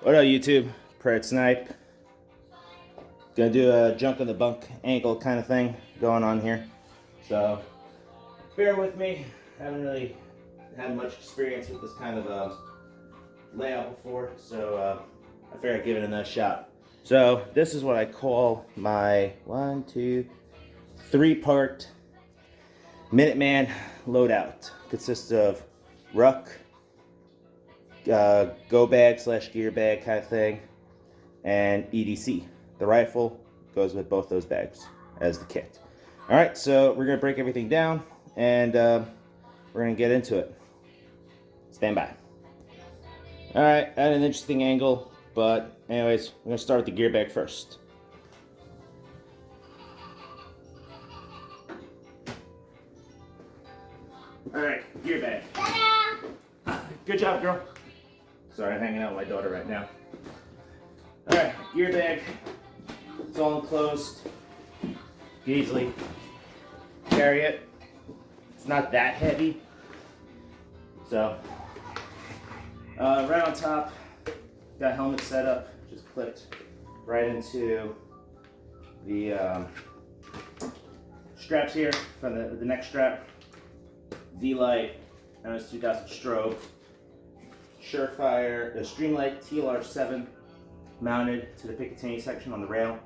What up, YouTube? Pred Snipe. Gonna do a junk in the bunk ankle kind of thing going on here. So, bear with me. Haven't really had much experience with this kind of layout before, so I figured I'd give it another shot. So, this is what I call my 3-part Minuteman loadout. Consists of ruck, go bag / gear bag kind of thing, and EDC. The rifle goes with both those bags as the kit. All right, so we're gonna break everything down and we're gonna get into it. Stand by. All right, I had an interesting angle, but anyways, we're gonna start with the gear bag first. All right, gear bag. Good job, girl. Sorry, I'm hanging out with my daughter right now. All right, gear bag. It's all enclosed. You can easily carry it. It's not that heavy. So, right on top, got helmet setup, just clipped right into the straps here from the neck strap. V-Light, MS2000 strobe, Surefire, the Streamlight TLR7 mounted to the Picatinny section on the rail.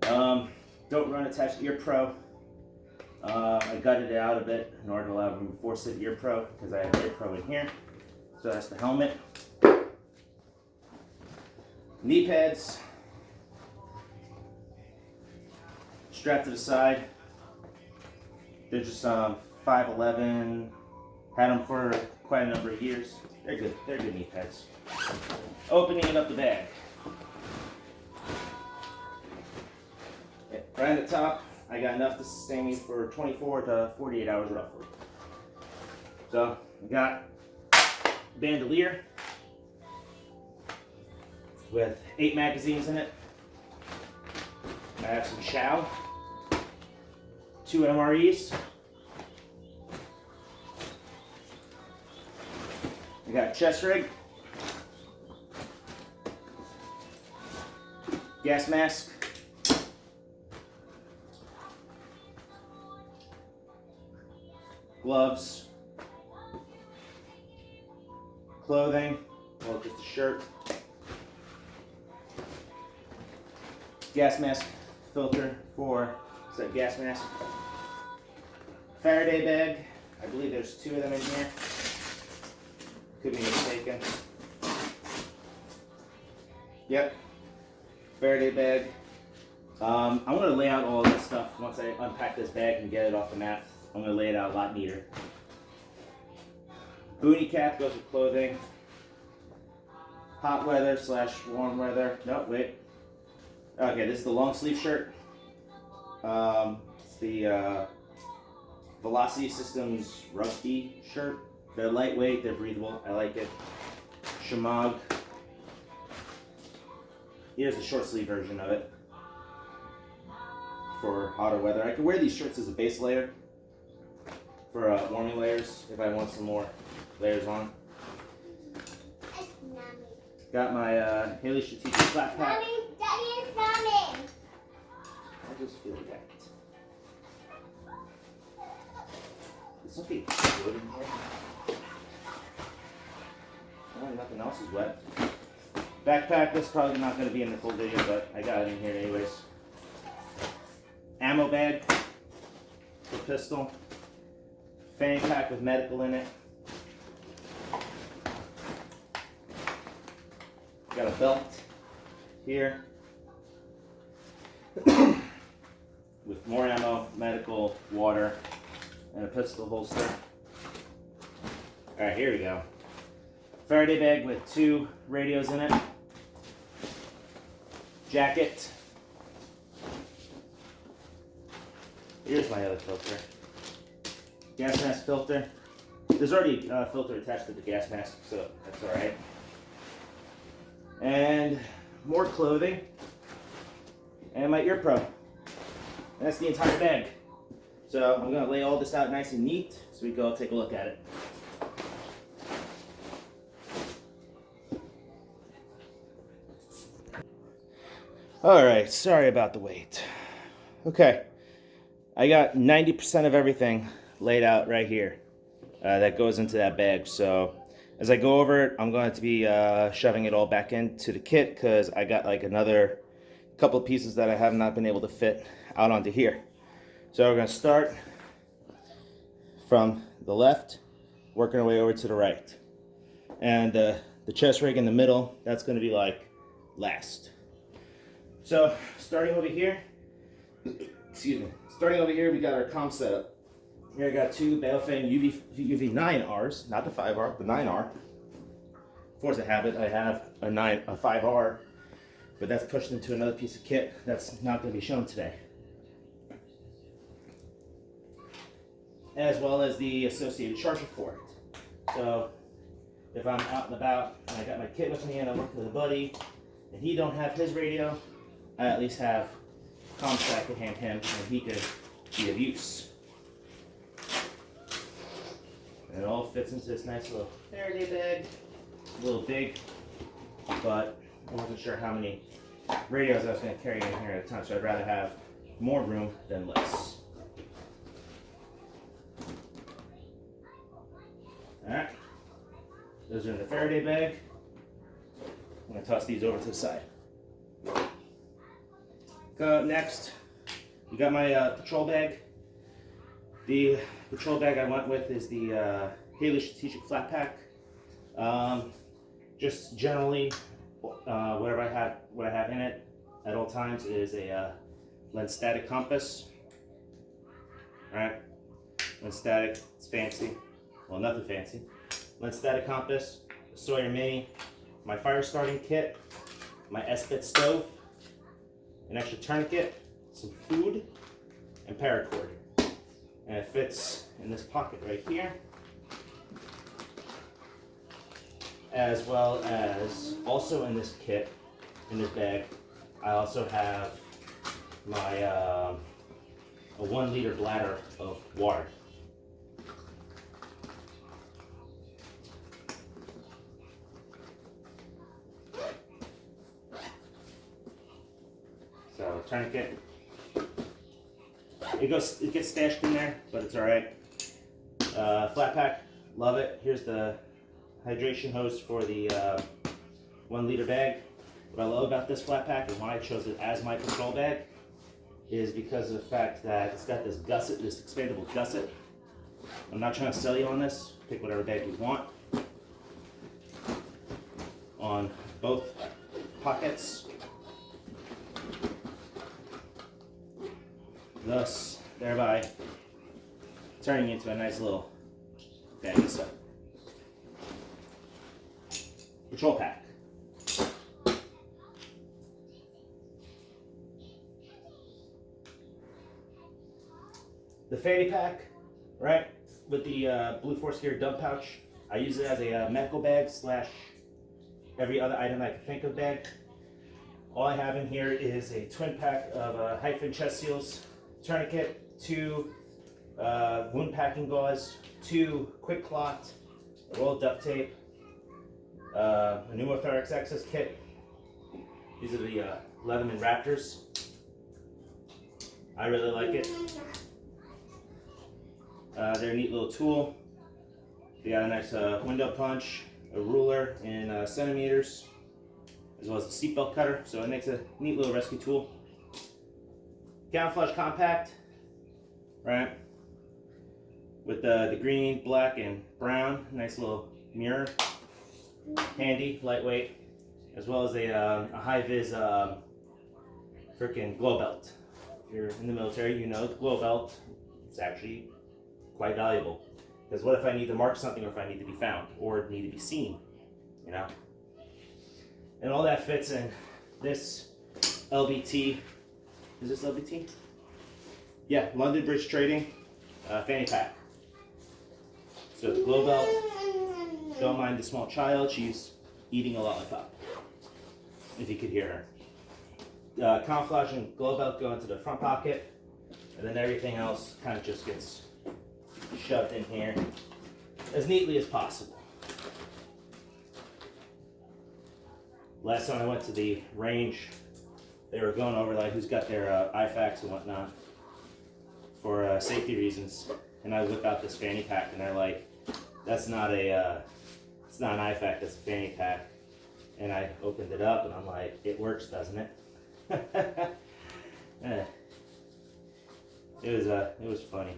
Don't run attached ear pro. I gutted it out a bit in order to allow me to force it ear pro because I have an ear pro in here. So that's the helmet. Knee pads strapped to the side. They're just 511. Had them for quite a number of years. They're good. They're good knee pads. Opening it up the bag. Right at the top, I got enough to sustain me for 24 to 48 hours roughly. So, I got bandolier with 8 magazines in it. I have some chow, 2 MREs. I got chest rig, gas mask, gloves, clothing, well, just a shirt, gas mask filter for said gas mask, Faraday bag. I believe there's 2 of them in here. Could be mistaken. Yep, Faraday bag. I'm going to lay out all this stuff once I unpack this bag and get it off the mat. I'm going to lay it out a lot neater. Booty cap goes with clothing. Hot weather / warm weather. No, wait. Okay, this is the long sleeve shirt. It's the Velocity Systems Rusty shirt. They're lightweight, they're breathable. I like it. Shamag. Here's the short sleeve version of it for hotter weather. I can wear these shirts as a base layer for warming layers if I want some more layers on. Got my Haley Strategic flat pack. Mommy, Daddy is coming. I just feel that. Is something good in here? Oh, nothing else is wet. Backpack, this is probably not going to be in the full video, but I got it in here anyways. Ammo bag for pistol. Fanny pack with medical in it. Got a belt here with more ammo, medical, water, and a pistol holster. Alright, here we go. Faraday bag with 2 radios in it. Jacket. Here's my other filter. Gas mask filter. There's already a filter attached to the gas mask, so that's alright. And more clothing. And my ear pro. And that's the entire bag. So I'm going to lay all this out nice and neat so we can go take a look at it. Alright, sorry about the wait. Okay, I got 90% of everything laid out right here that goes into that bag. So as I go over it, I'm going to be shoving it all back into the kit because I got like another couple of pieces that I have not been able to fit out onto here. So we're going to start from the left, working our way over to the right. And the chest rig in the middle, that's going to be like last. So starting over here, excuse me, starting over here, we got our comm setup. Here I got two Baofeng UV9Rs, not the 5R, the 9R. Force of habit, I have a 5R, but that's pushed into another piece of kit that's not going to be shown today. As well as the associated charger for it. So if I'm out and about and I got my kit with me and I work with a buddy and he don't have his radio, I at least have comms that I can hand him and he could be of use. And it all fits into this nice little Faraday bag. A little big, but I wasn't sure how many radios I was going to carry in here at a time, so I'd rather have more room than less. Alright, those are in the Faraday bag. I'm going to toss these over to the side. Next, you got my patrol bag. The patrol bag I went with is the Haley Strategic Flat Pack. Just generally, what I have in it at all times is a lens static compass. Alright, lens static, it's fancy. Well, nothing fancy. Lens static compass, a Sawyer Mini, my fire starting kit, my S-bit stove, an extra tourniquet, some food, and paracord. And it fits in this pocket right here. As well as, also in this kit, in this bag, I also have my a 1 liter bladder of water. So tourniquet. It gets stashed in there, but it's all right. Flat pack, love it. Here's the hydration hose for the 1 liter bag. What I love about this flat pack and why I chose it as my patrol bag is because of the fact that it's got this gusset, this expandable gusset. I'm not trying to sell you on this. Pick whatever bag you want. On both pockets. Thus, thereby turning into a nice little bag of stuff. Patrol pack. The fanny pack, right, with the Blue Force Gear dump pouch. I use it as a medical bag / every other item I can think of bag. All I have in here is a twin pack of hyphen chest seals, tourniquet, 2 wound packing gauze, 2 quick clot, a roll of duct tape, a pneumothorax access kit. These are the Leatherman Raptors. I really like it. They're a neat little tool. They got a nice window punch, a ruler in centimeters, as well as a seatbelt cutter. So it makes a neat little rescue tool. Camouflage compact, right? With the green, black, and brown. Nice little mirror. Handy, lightweight, as well as a high-vis freaking glow belt. If you're in the military, you know the glow belt. It's actually quite valuable. Because what if I need to mark something, or if I need to be found, or need to be seen, you know? And all that fits in this LBT. Is this LBT? Yeah, London Bridge Trading fanny pack. So the glow belt. Don't mind the small child, she's eating a lollipop, if you could hear her. Camouflage and glow belt go into the front pocket, and then everything else kind of just gets shoved in here as neatly as possible. Last time I went to the range, they were going over like who's got their IFACs and whatnot for safety reasons, and I whip out this fanny pack, and they're like, "That's not a, it's not an IFAC, that's a fanny pack." And I opened it up, and I'm like, "It works, doesn't it?" Yeah. It was funny.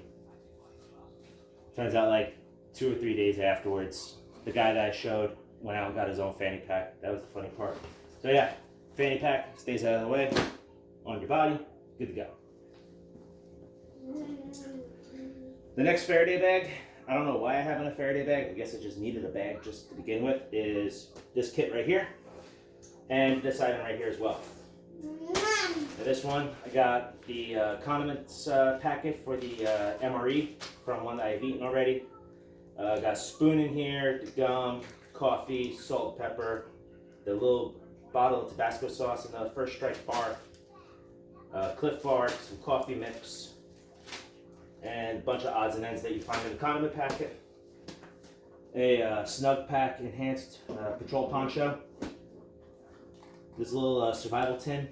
Turns out like 2 or 3 days afterwards, the guy that I showed went out and got his own fanny pack. That was the funny part. So yeah, fanny pack stays out of the way, on your body, good to go. The next Faraday bag, I don't know why I have in a Faraday bag, I guess I just needed a bag just to begin with, is this kit right here, and this item right here as well. For this one, I got the condiments packet for the MRE from one that I've eaten already. Got a spoon in here, the gum, coffee, salt, pepper, the little bottle of Tabasco sauce, and the First Strike bar, Cliff Bar, some coffee mix, and a bunch of odds and ends that you find in the condiment packet. A Snug Pack Enhanced Patrol Poncho. This little survival tin.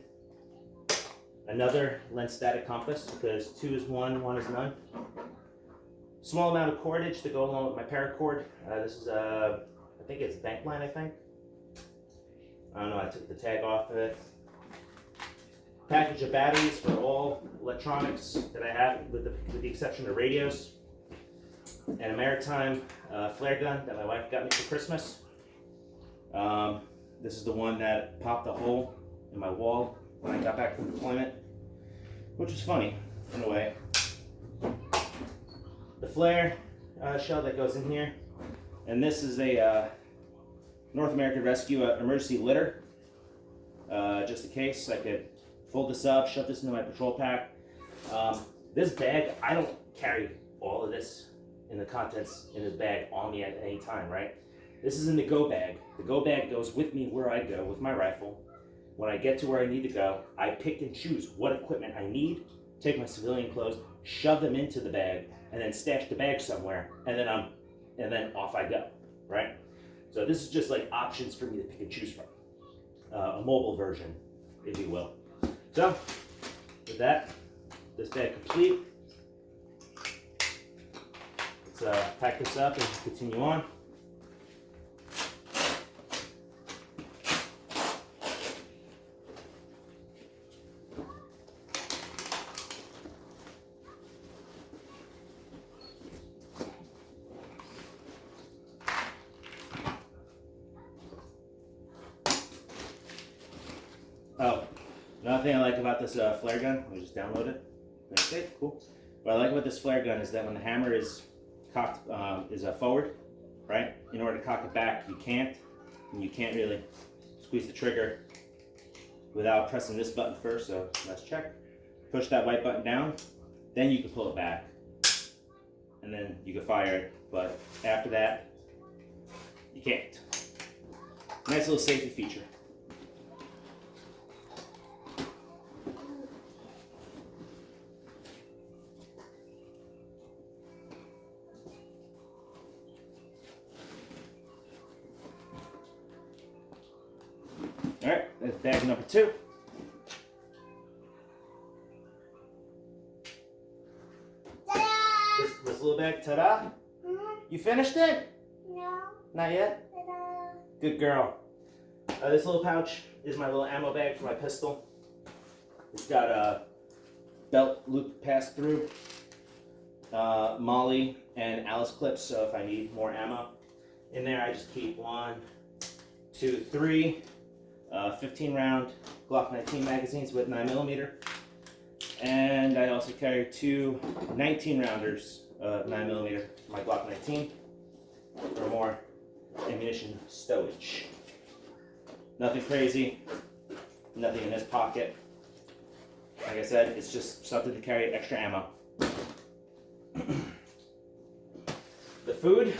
Another lens static compass, because 2 is 1, 1 is none. Small amount of cordage to go along with my paracord. This is I think it's bank line, I think. I don't know, I took the tag off of it. Package of batteries for all electronics that I have, with the exception of radios. And a maritime flare gun that my wife got me for Christmas. This is the one that popped a hole in my wall when I got back from deployment, which was funny in a way. The flare shell that goes in here, and this is a North American Rescue emergency litter, just in case I could fold this up, shove this into my patrol pack. This bag, I don't carry all of this in the contents in this bag on me at any time, right? This is in the go bag. The go bag goes with me where I go with my rifle. When I get to where I need to go, I pick and choose what equipment I need, take my civilian clothes, shove them into the bag, and then stash the bag somewhere, and then off I go, right? So this is just like options for me to pick and choose from. A mobile version, if you will. So, with that, this bag complete. Let's pack this up and continue on. Oh, another thing I like about this flare gun, let me just download it. Okay, cool. What I like about this flare gun is that when the hammer is cocked, forward, right? In order to cock it back, you can't. And you can't really squeeze the trigger without pressing this button first, so let's check. Push that white button down, then you can pull it back. And then you can fire it, but after that, you can't. Nice little safety feature. Alright, that's bag number 2. Ta-da! This little bag, ta-da! You finished it? No. Not yet? Ta-da! Good girl. This little pouch is my little ammo bag for my pistol. It's got a belt loop pass through, Molly and Alice clips, so if I need more ammo. In there I just keep 1, 2, 3 15 round Glock 19 magazines with 9mm, and I also carry 2 19 rounders 9mm for my Glock 19 for more ammunition stowage. Nothing crazy, nothing in this pocket. Like I said, it's just something to carry extra ammo. The food,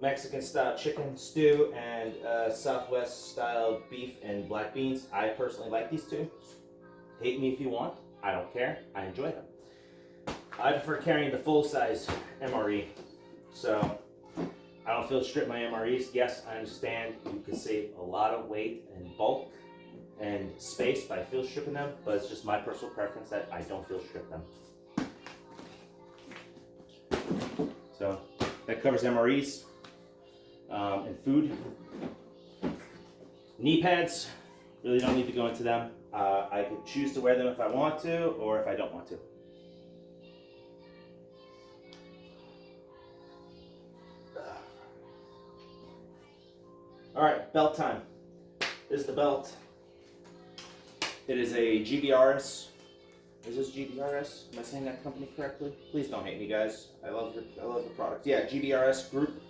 Mexican style chicken stew and Southwest style beef and black beans. I personally like these two. Hate me if you want, I don't care, I enjoy them. I prefer carrying the full size MRE, so I don't feel to strip my MREs. Yes, I understand you can save a lot of weight and bulk and space by field stripping them, but it's just my personal preference that I don't field strip them. So that covers MREs and food. Knee pads, really don't need to go into them. I could choose to wear them if I want to or if I don't want to. All right, belt time. This is the belt. It is a GBRS. Is this GBRS? Am I saying that company correctly? Please don't hate me, guys. I love the product. Yeah, GBRS group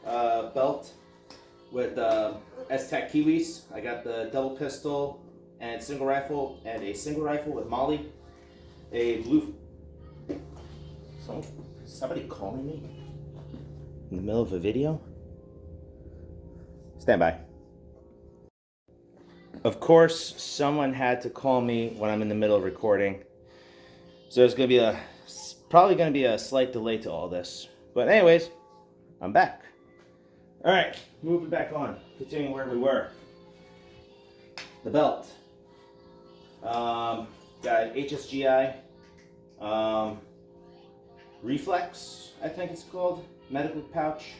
belt with S-Tech Kiwis. I got the double pistol and single rifle, and a single rifle with Molly. A blue. Somebody calling me in the middle of a video? Stand by. Of course, someone had to call me when I'm in the middle of recording. So there's going to be probably going to be a slight delay to all this. But anyways, I'm back. All right, moving back on. Continuing where we were. The belt. Got HSGI. Reflex, I think it's called. Medical pouch.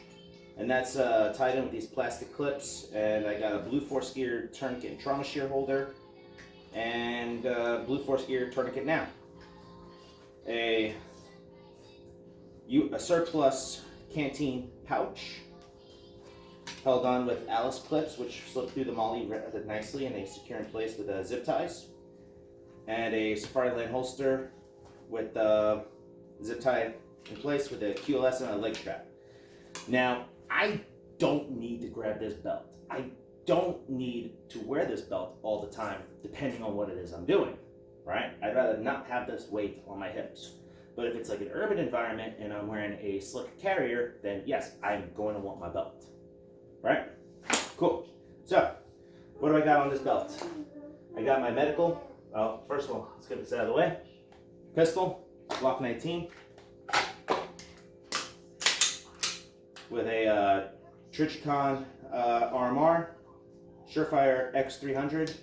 And that's tied in with these plastic clips. And I got a blue force gear tourniquet and trauma shear holder. And blue force gear tourniquet now. A surplus canteen pouch held on with Alice clips, which slip through the MOLLE nicely and they secure in place with zip ties. And a Safari Land holster with zip tie in place with a QLS and a leg strap. Now, I don't need to grab this belt. I don't need to wear this belt all the time, depending on what it is I'm doing, right? I'd rather not have this weight on my hips. But if it's like an urban environment and I'm wearing a slick carrier, then yes, I'm going to want my belt, right? Cool. So, what do I got on this belt? I got my medical. Oh, first of all, let's get this out of the way. Pistol, Glock 19. With a Trijicon RMR, Surefire X300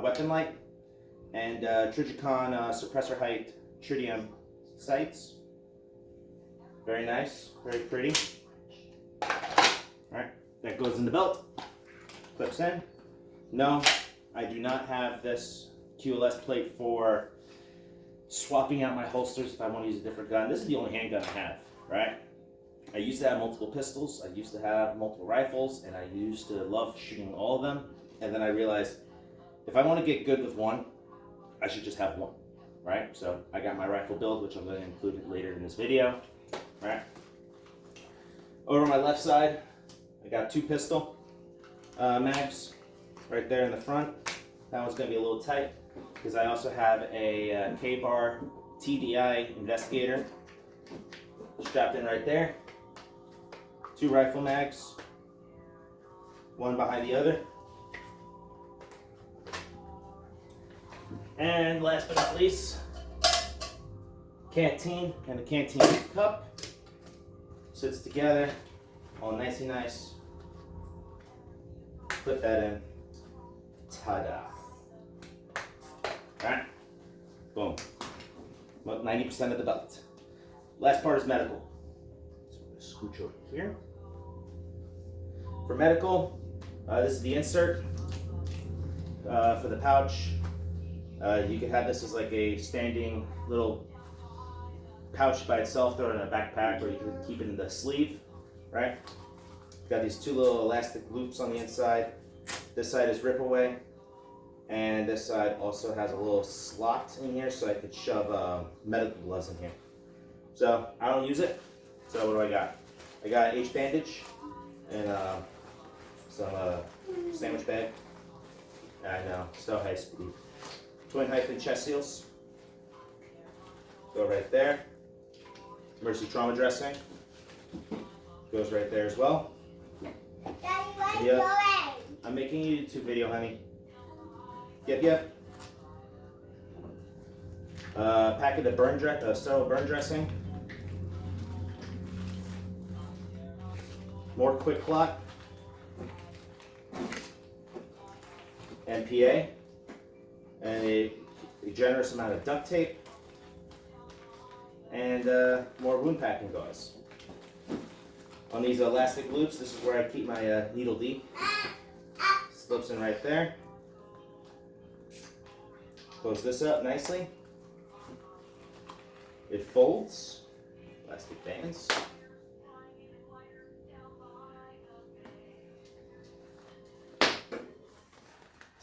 weapon light, and Trijicon suppressor height tritium sights. Very nice, very pretty. Alright, that goes in the belt. Clips in. No, I do not have this QLS plate for swapping out my holsters if I want to use a different gun. This is the only handgun I have, right? I used to have multiple pistols, I used to have multiple rifles, and I used to love shooting all of them. And then I realized, if I want to get good with one, I should just have one, right? So I got my rifle build, which I'm going to include later in this video, right? Over on my left side, I got 2 pistol mags right there in the front. That one's going to be a little tight, because I also have a K-Bar TDI Investigator strapped in right there. 2 rifle mags, one behind the other. And last but not least, canteen and the canteen cup. Sits together, all nicey nice. Put that in. Ta-da. Alright, boom. About 90% of the belt. Last part is medical. So I'm going to scooch over here. For medical, this is the insert for the pouch. You can have this as like a standing little pouch by itself, throw it in a backpack, or you can keep it in the sleeve, right? Got these 2 little elastic loops on the inside. This side is rip away, and this side also has a little slot in here so I could shove medical gloves in here. So I don't use it. So what do I got? I got an H bandage and some sandwich bag. I know, so high speed. Twin hyphen chest seals. Go right there. Emergency trauma dressing. Goes right there as well. Daddy, where's Yep. going? I'm making a YouTube video, honey. Yep. Packet of sterile burn dressing. More quick clot. MPA. and a generous amount of duct tape, and more wound packing gauze. On these elastic loops, this is where I keep my needle D. Slips in right there. Close this up nicely. It folds. Elastic bands.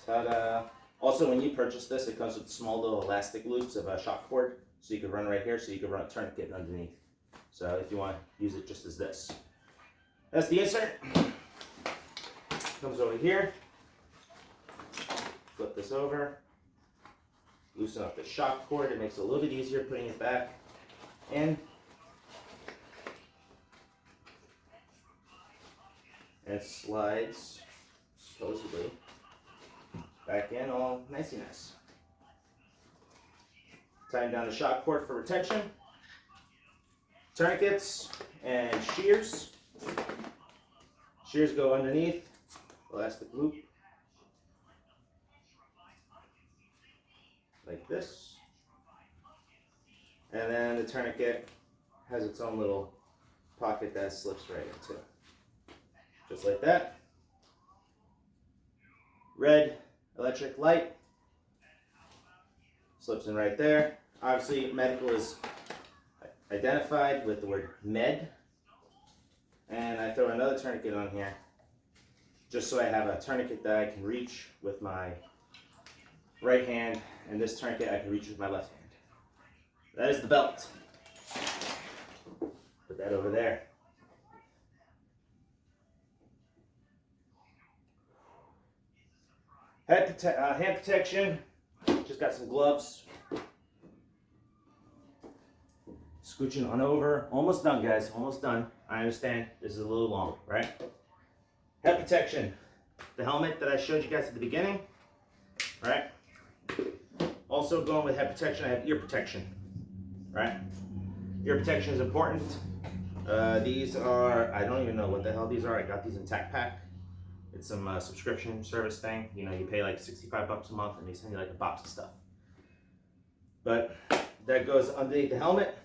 Ta-da! Also, when you purchase this, it comes with small little elastic loops of a shock cord, so you can run right here, so you can run a tourniquet underneath. So if you want to use it just as this. That's the insert. Comes over here. Flip this over. Loosen up the shock cord. It makes it a little bit easier putting it back in. And it slides, supposedly, back in all nicey nice. Tying down the shock cord for retention. Tourniquets and shears. Shears go underneath, elastic loop, like this. And then the tourniquet has its own little pocket that slips right into. Just like that. Red electric light slips in right there. Obviously, medical is identified with the word med. And I throw another tourniquet on here just so I have a tourniquet that I can reach with my right hand, and this tourniquet I can reach with my left hand. That is the belt. Put that over there. Hand protection. Just got some gloves. Scooching on over. Almost done, guys. Almost done. I understand this is a little long, right? Head protection. The helmet that I showed you guys at the beginning, right? Also going with head protection, I have ear protection, right? Ear protection is important. These are, I don't even know what the hell these are. I got these in Tac Pack. It's some subscription service thing. You know, you pay like 65 bucks a month and they send you like a box of stuff. But that goes underneath the helmet.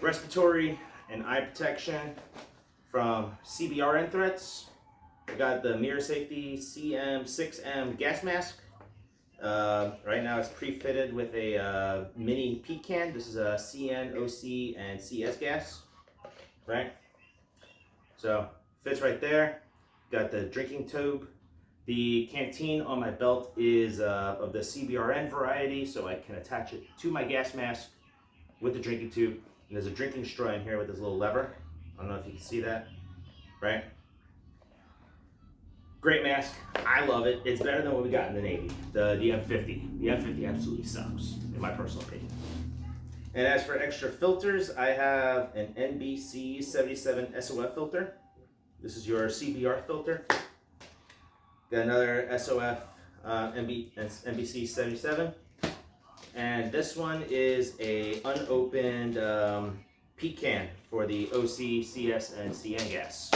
Respiratory and eye protection from CBRN threats. I got the Mirror Safety CM6M gas mask. Right now it's pre-fitted with a mini pecan. This is a CN, OC, and CS gas, right? So fits right there. Got the drinking tube. The canteen on my belt is of the CBRN variety, so I can attach it to my gas mask with the drinking tube. And there's a drinking straw in here with this little lever. I don't know if you can see that, right? Great mask. I love it. It's better than what we got in the Navy, the M50. The M50 absolutely sucks, in my personal opinion. And as for extra filters, I have an NBC 77 SOF filter. This is your CBR filter. Got another SOF NBC 77. And this one is a unopened pecan for the OC, CS, and CN gas.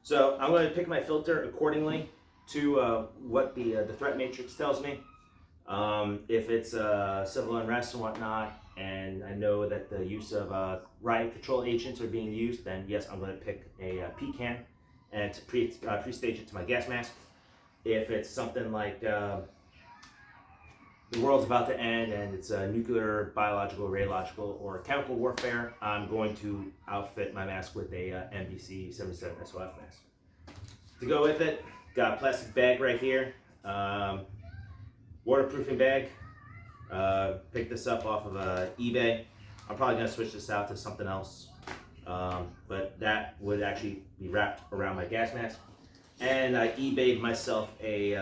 So I'm going to pick my filter accordingly to what the threat matrix tells me. If it's civil unrest and whatnot, and I know that the use of riot control agents are being used, then yes, I'm going to pick a pecan and to pre-stage it to my gas mask. If it's something like the world's about to end and it's nuclear, biological, radiological, or chemical warfare, I'm going to outfit my mask with a NBC 77 SOF mask. To go with it, got a plastic bag right here, waterproofing bag. Picked this up off of eBay. I'm probably gonna switch this out to something else, but that would actually be wrapped around my gas mask. And I eBayed myself a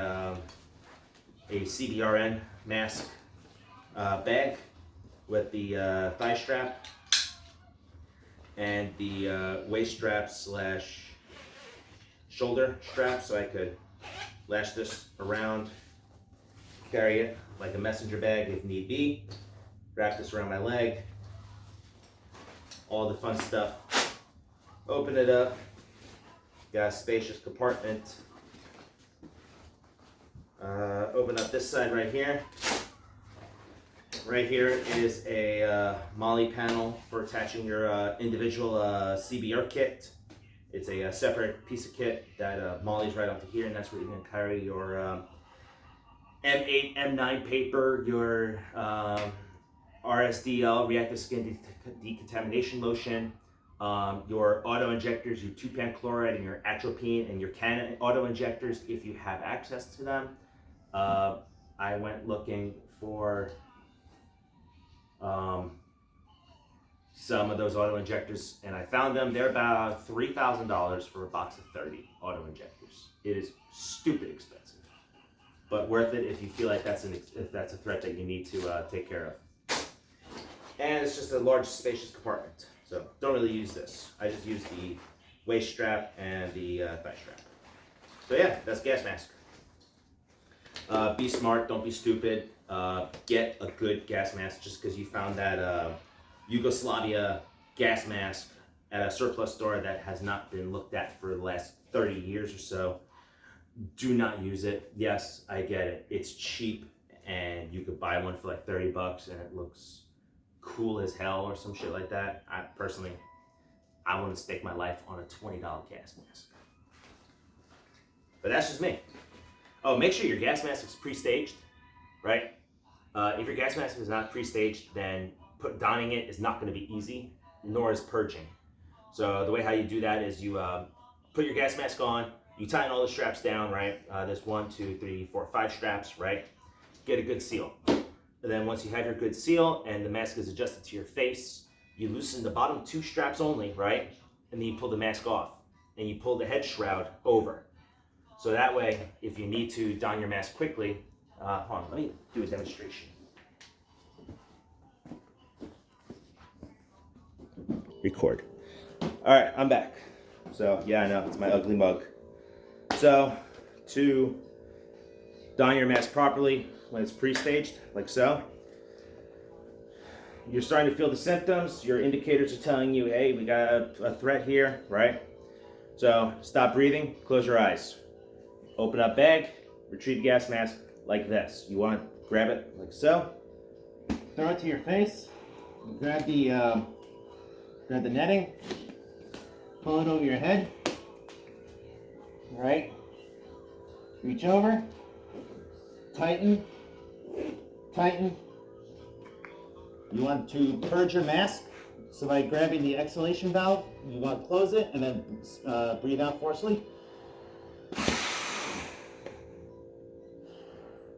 CBRN mask bag with the thigh strap and the waist strap slash shoulder strap, so I could lash this around, carry it like a messenger bag if need be, wrap this around my leg, all the fun stuff. Open it up, got a spacious compartment Open up this side right here. Right here is a MOLLE panel for attaching your individual CBR kit. It's a separate piece of kit that MOLLEs right onto here, and that's where you're going to carry your M8, M9 paper, your RSDL, reactive skin decontamination lotion, your auto injectors, your 2-pan chloride, and your atropine, and your Canon auto injectors if you have access to them. I went looking for some of those auto injectors, and I found them. They're about $3,000 for a box of 30 auto injectors. It is stupid expensive, but worth it if you feel like if that's a threat that you need to take care of. And it's just a large, spacious compartment, so don't really use this. I just use the waist strap and the thigh strap. So yeah, that's gas mask. Be smart, don't be stupid. Get a good gas mask. Just because you found that Yugoslavia gas mask at a surplus store that has not been looked at for the last 30 years or so, do not use it. Yes, I get it. It's cheap, and you could buy one for like 30 bucks, and it looks cool as hell or some shit like that. I personally wouldn't stake my life on a $20 gas mask. But that's just me. Oh, make sure your gas mask is pre-staged, right? If your gas mask is not pre-staged, then donning it is not going to be easy, nor is purging. So the way how you do that is you put your gas mask on, you tighten all the straps down, right? There's 1, 2, 3, 4, 5 straps, right? Get a good seal. And then once you have your good seal and the mask is adjusted to your face, you loosen the bottom 2 straps only, right? And then you pull the mask off, and you pull the head shroud over. So that way, if you need to don your mask quickly, hold on, let me do a demonstration. Record. All right, I'm back. So yeah, I know, it's my ugly mug. So to don your mask properly when it's pre-staged, like so, you're starting to feel the symptoms. Your indicators are telling you, hey, we got a threat here, right? So stop breathing, close your eyes. Open up bag, retrieve gas mask like this. You want to grab it like so. Throw it to your face. Grab the netting. Pull it over your head. All right. Reach over. Tighten. Tighten. You want to purge your mask. So by grabbing the exhalation valve, you want to close it and then breathe out forcefully.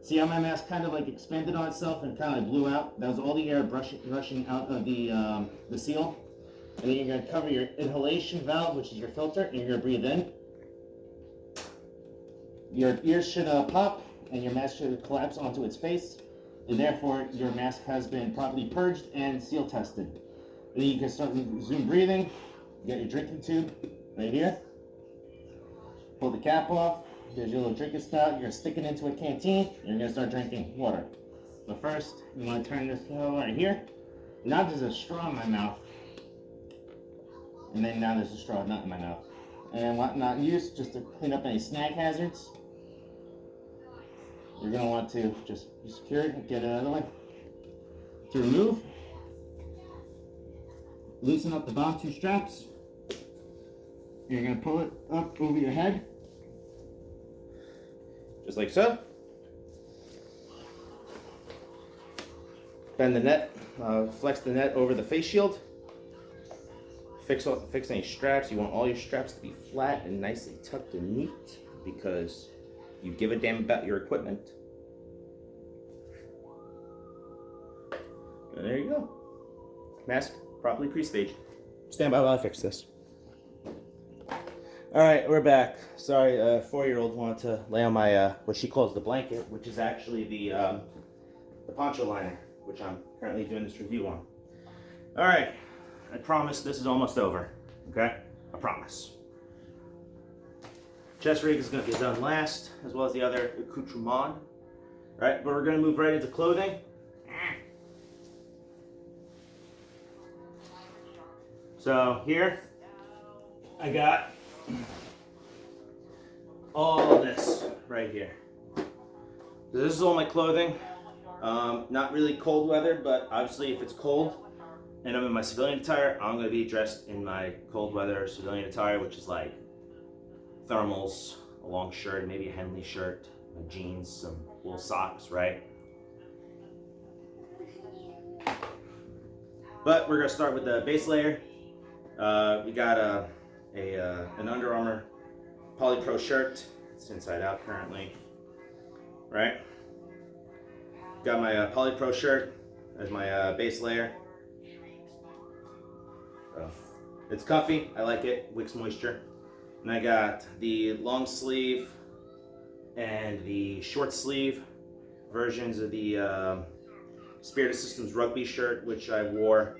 See how my mask kind of like expanded on itself and kind of blew out? That was all the air rushing out of the seal. And then you're going to cover your inhalation valve, which is your filter, and you're going to breathe in. Your ears should pop, and your mask should collapse onto its face. And therefore, your mask has been properly purged and seal tested. And then you can start resume breathing. You got your drinking tube right here. Pull the cap off. There's your little drinking spout. You're going to stick it into a canteen. And you're going to start drinking water. But first, you want to turn this right here. Now there's a straw in my mouth. And then now there's a straw nut in my mouth. And what not used, just to clean up any snag hazards. You're going to want to just secure it and get it out of the way. To remove, loosen up the bottom 2 straps. You're going to pull it up over your head. Just like so. Bend the net, flex the net over the face shield. Fix any straps. You want all your straps to be flat and nicely tucked and neat because you give a damn about your equipment. And there you go. Mask properly pre-staged. Stand by while I fix this. All right, we're back. Sorry, 4-year-old wanted to lay on my what she calls the blanket, which is actually the poncho liner, which I'm currently doing this review on. All right, I promise this is almost over. Okay, I promise. Chest rig is going to get done last, as well as the other accoutrement. All right, but we're going to move right into clothing. So here, I got all this right here. This is all my clothing. Not really cold weather, but obviously if it's cold and I'm in my civilian attire, I'm going to be dressed in my cold weather civilian attire, which is like thermals, a long shirt, maybe a Henley shirt, my jeans, some wool socks, right? But we're going to start with the base layer. We got an Under Armour Polypro shirt. It's inside out currently, right? Got my Polypro shirt as my base layer. So, it's comfy, I like it, wicks moisture. And I got the long sleeve and the short sleeve versions of the Spirit Systems rugby shirt, which I wore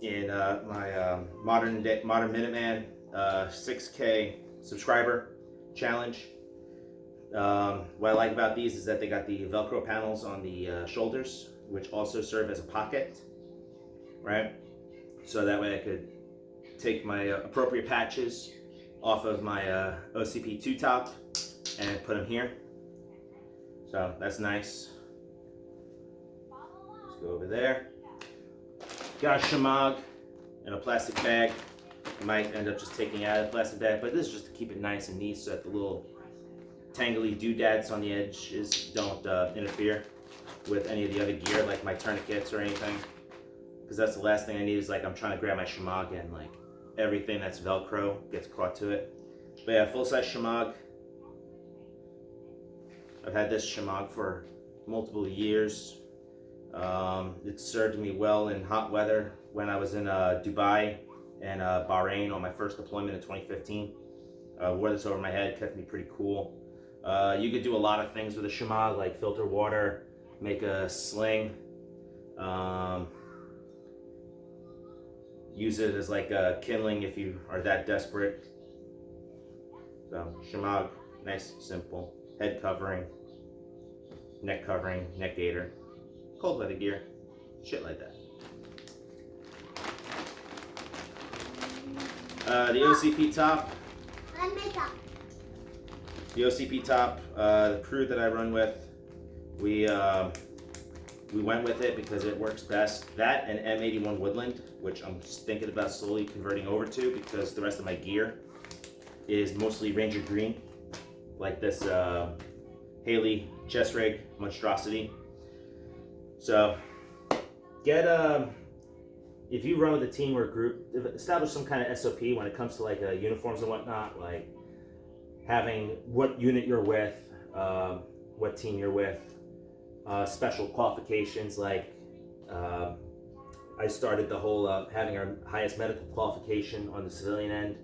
in my modern Minuteman 6K subscriber challenge. What I like about these is that they got the Velcro panels on the shoulders, which also serve as a pocket, right? So that way I could take my appropriate patches off of my OCP 2 top and put them here. So that's nice. Let's go over there. Got a shamag in a plastic bag. I might end up just taking it out of the plastic bag, but this is just to keep it nice and neat so that the little tangly doodads on the edges don't interfere with any of the other gear, like my tourniquets or anything. Because that's the last thing I need is like I'm trying to grab my shamag and like everything that's Velcro gets caught to it. But yeah, full-size shamag. I've had this shamag for multiple years. It served me well in hot weather when I was in Dubai and Bahrain on my first deployment in 2015. Wore this over my head, kept me pretty cool. You could do a lot of things with a shamag, like filter water, make a sling, use it as like a kindling if you are that desperate. So shamag, nice, simple. Head covering, neck gaiter, cold weather gear, shit like that. The OCP top. The OCP top, the crew that I run with, we went with it because it works best. That and M81 Woodland, which I'm just thinking about slowly converting over to because the rest of my gear is mostly Ranger Green, like this Haley chest rig monstrosity. So get if you run with a team or a group, establish some kind of SOP when it comes to like uniforms and whatnot, like having what unit you're with, what team you're with, special qualifications like I started the whole having our highest medical qualification on the civilian end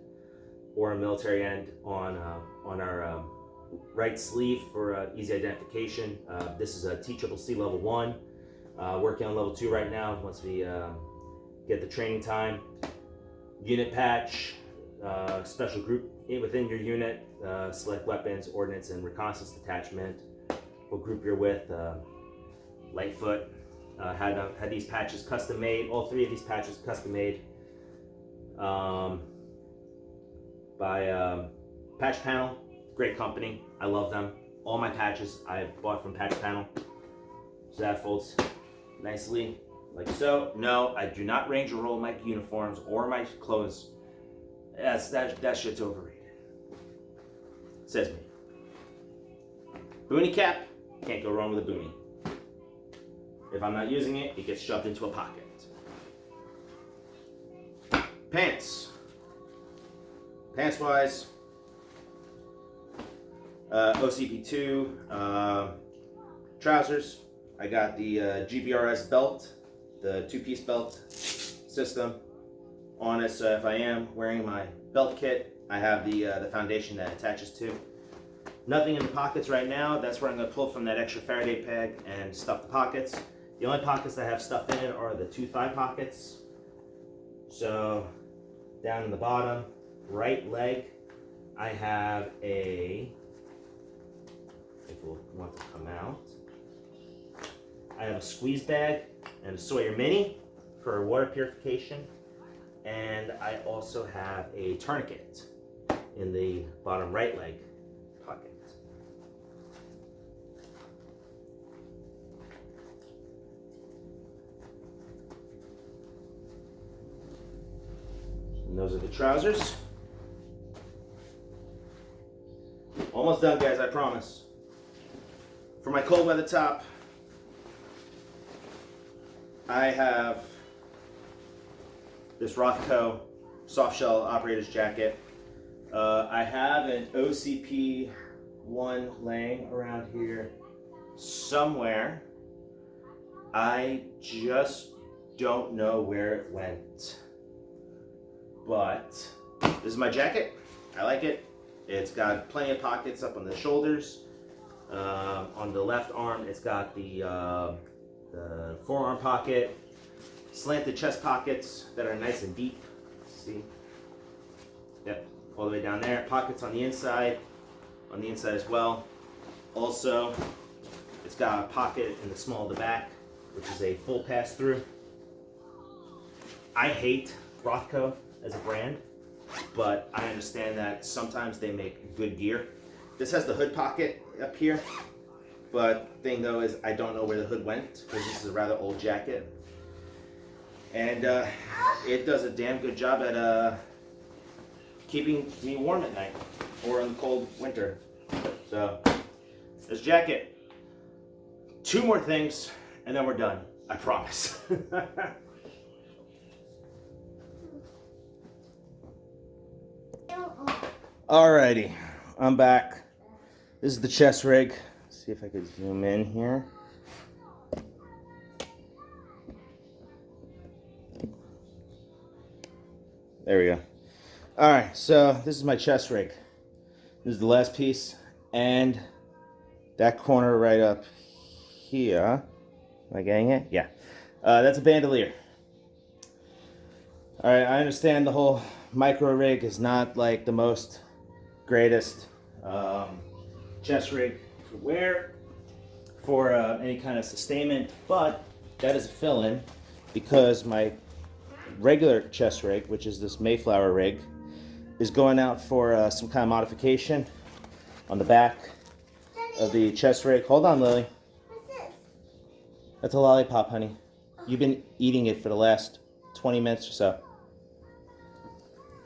or a military end on our right sleeve for easy identification. This is a TCCC level 1, working on level 2 right now once we get the training time. Unit patch, special group within your unit, select weapons, ordnance, and reconnaissance detachment. What group you're with, Lightfoot. Had these patches custom made. All 3 of these patches custom made by Patch Panel. Great company. I love them. All my patches I bought from Patch Panel. So that folds nicely like so. No, I do not Ranger roll my uniforms or my clothes. That shit's overrated. Says me. Boonie cap, can't go wrong with a boonie. If I'm not using it, it gets shoved into a pocket. Pants. Pants wise, OCP2 trousers. I got the GBRS belt, the 2-piece belt system on it. So if I am wearing my belt kit, I have the foundation that attaches to. Nothing in the pockets right now. That's where I'm going to pull from that extra Faraday peg and stuff the pockets. The only pockets that have stuff in it are the 2 thigh pockets. So down in the bottom, right leg, I have a, if we'll want to come out, I have a squeeze bag and a Sawyer Mini for water purification. And I also have a tourniquet in the bottom right leg pocket. And those are the trousers. Almost done, guys, I promise. For my cold weather top, I have this Rothco soft shell operator's jacket. I have an OCP one laying around here somewhere. I just don't know where it went. But this is my jacket. I like it. It's got plenty of pockets up on the shoulders. On the left arm, it's got the forearm pocket, slanted chest pockets that are nice and deep. See? Yep, all the way down there. Pockets on the inside as well. Also, it's got a pocket in the small of the back, which is a full pass-through. I hate Rothco as a brand, but I understand that sometimes they make good gear. This has the hood pocket up here, but the thing though is I don't know where the hood went because this is a rather old jacket. And it does a damn good job at keeping me warm at night or in the cold winter. So, this jacket. 2 more things and then we're done. I promise. Alrighty, I'm back. This is the chest rig. Let's see if I could zoom in here. There we go. Alright, so this is my chest rig. This is the last piece, and that corner right up here. Am I getting it? Yeah. That's a bandolier. Alright, I understand the whole micro rig is not like the most greatest chest rig to wear for any kind of sustainment, but that is a fill-in because my regular chest rig, which is this Mayflower rig, is going out for some kind of modification on the back of the chest rig. Hold on, Lily. What's this? That's a lollipop, honey. You've been eating it for the last 20 minutes or so.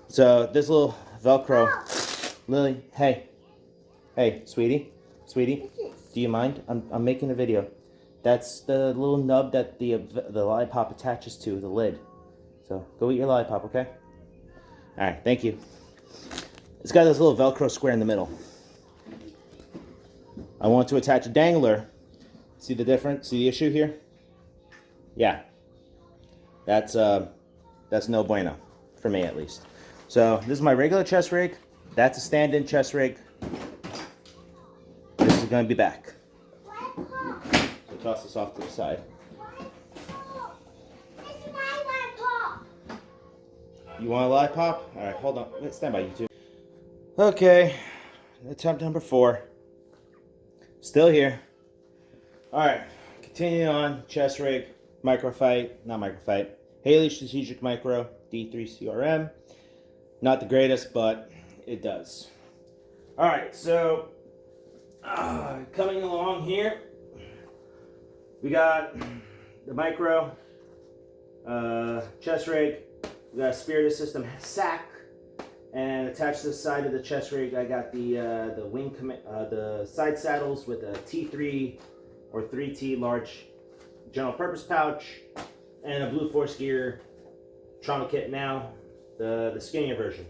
So this little Velcro, Lily, hey, sweetie, do you mind? I'm making a video. That's the little nub that the lollipop attaches to, the lid. So go eat your lollipop, okay? All right, thank you. It's got this little Velcro square in the middle. I want to attach a dangler. See the difference? See the issue here? Yeah, that's no bueno for me at least. So this is my regular chest rig. That's a stand-in chest rig. This is going to be back. So toss this off to the side. This is my laptop. You want a lollipop? All right, hold on. Let's stand by you two. Okay, attempt number 4. Still here. All right, continuing on. Chest rig, microfight, Haley Strategic Micro D3 CRM. Not the greatest, but it does. All right, so coming along here, we got the micro chest rig. We got a Spirit System sack, and attached to the side of the chest rig, I got the side saddles with a T3 or 3T large general purpose pouch, and a Blue Force Gear trauma kit now. The skinnier version.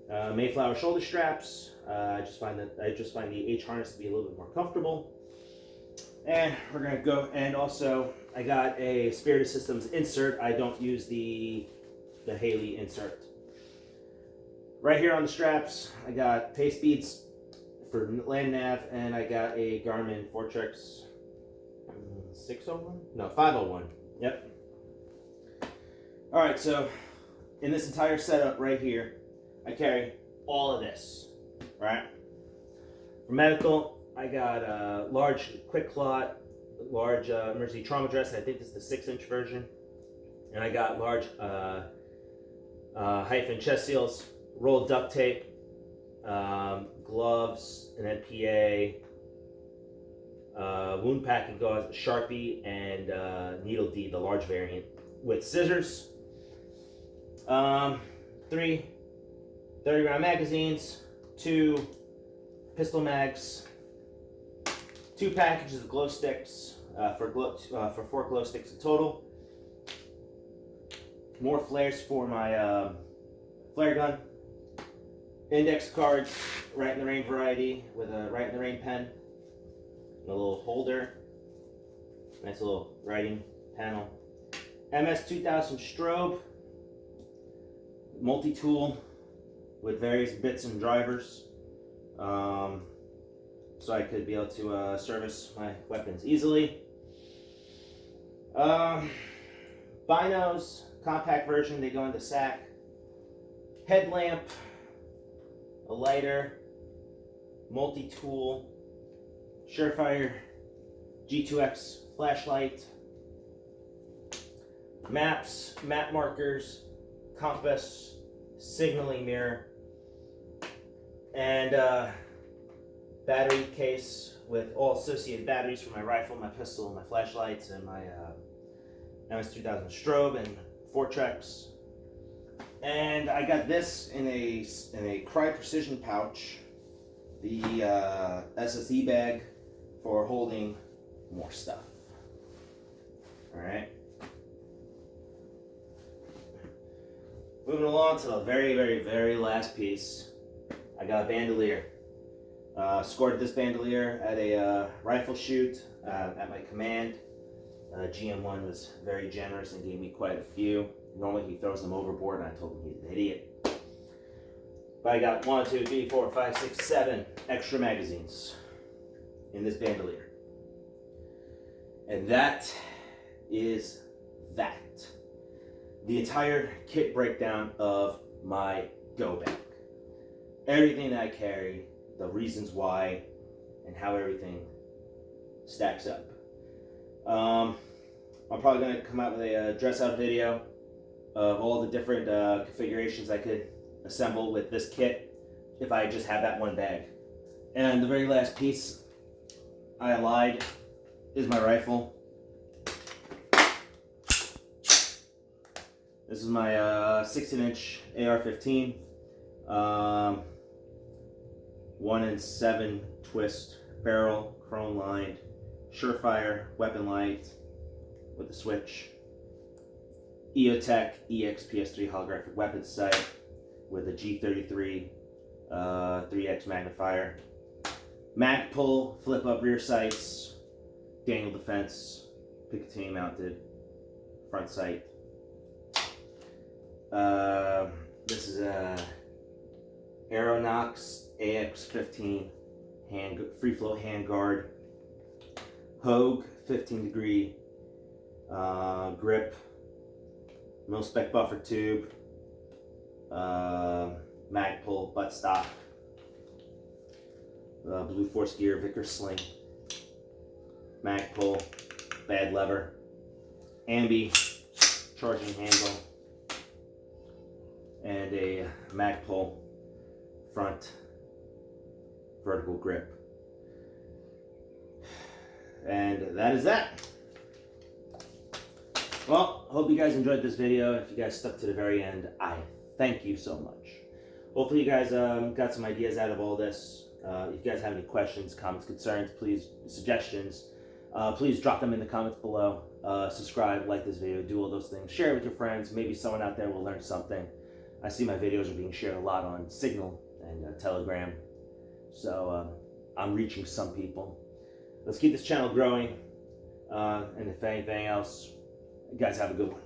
Mayflower shoulder straps. I just find the H harness to be a little bit more comfortable. And we're gonna go. And also, I got a Spirit Systems insert. I don't use the Haley insert. Right here on the straps, I got pace beads for land nav, and I got a Garmin Fortrex 601? No, 501. Yep. All right, so in this entire setup right here, I carry all of this, right? For medical, I got a large quick clot, large emergency trauma dress. I think this is the 6-inch version. And I got large hyphen chest seals, rolled duct tape, gloves, an NPA, wound packing gauze, Sharpie, and needle D, the large variant, with scissors. 3 3 30-round magazines, 2 pistol mags, 2 packages of glow sticks for 4 glow sticks in total. More flares for my flare gun. Index cards, Right in the Rain variety with a Right in the Rain pen. And a little holder. Nice little writing panel. MS 2000 strobe. Multi-tool with various bits and drivers. So I could be able to service my weapons easily. Binos, compact version, they go into sack. Headlamp, a lighter, multi-tool, Surefire G2X flashlight, maps, map markers, compass, signaling mirror, and battery case with all associated batteries for my rifle, my pistol, my flashlights, and my MS-2000 strobe and Fortrex. And I got this in a Crye Precision pouch, the SSE bag for holding more stuff. All right. Moving along to the very, very, very last piece. I got a bandolier. Scored this bandolier at a rifle shoot at my command. GM1 was very generous and gave me quite a few. Normally he throws them overboard and I told him he's an idiot. But I got 1, 2, 3, 4, 5, 6, 7 extra magazines in this bandolier. And that is that. The entire kit breakdown of my go bag. Everything that I carry, the reasons why, and how everything stacks up. I'm probably going to come out with a dress out video of all the different configurations I could assemble with this kit if I just have that one bag. And the very last piece, I lied, is my rifle. This is my 16-inch AR-15, 1-in-7 twist barrel, chrome lined, Surefire weapon light with the switch, EOTech EXPS3 holographic weapon sight with a G33 3X magnifier, mag pull flip up rear sights, Daniel Defense Picatinny mounted front sight. This is a Aeronox AX15 free flow hand guard, Hogue 15-degree grip, mil-spec buffer tube, mag pull buttstock, Blue Force Gear Vickers sling, mag pull, bad lever, ambi charging handle, and a mag pull front vertical grip. And that is that. Well, hope you guys enjoyed this video. If you guys stuck to the very end, I thank you so much. Hopefully you guys got some ideas out of all this. If you guys have any questions, comments, concerns, please, suggestions, please drop them in the comments below. Subscribe, like this video, do all those things. Share it with your friends. Maybe someone out there will learn something. I see my videos are being shared a lot on Signal and Telegram. So I'm reaching some people. Let's keep this channel growing. And if anything else, you guys have a good one.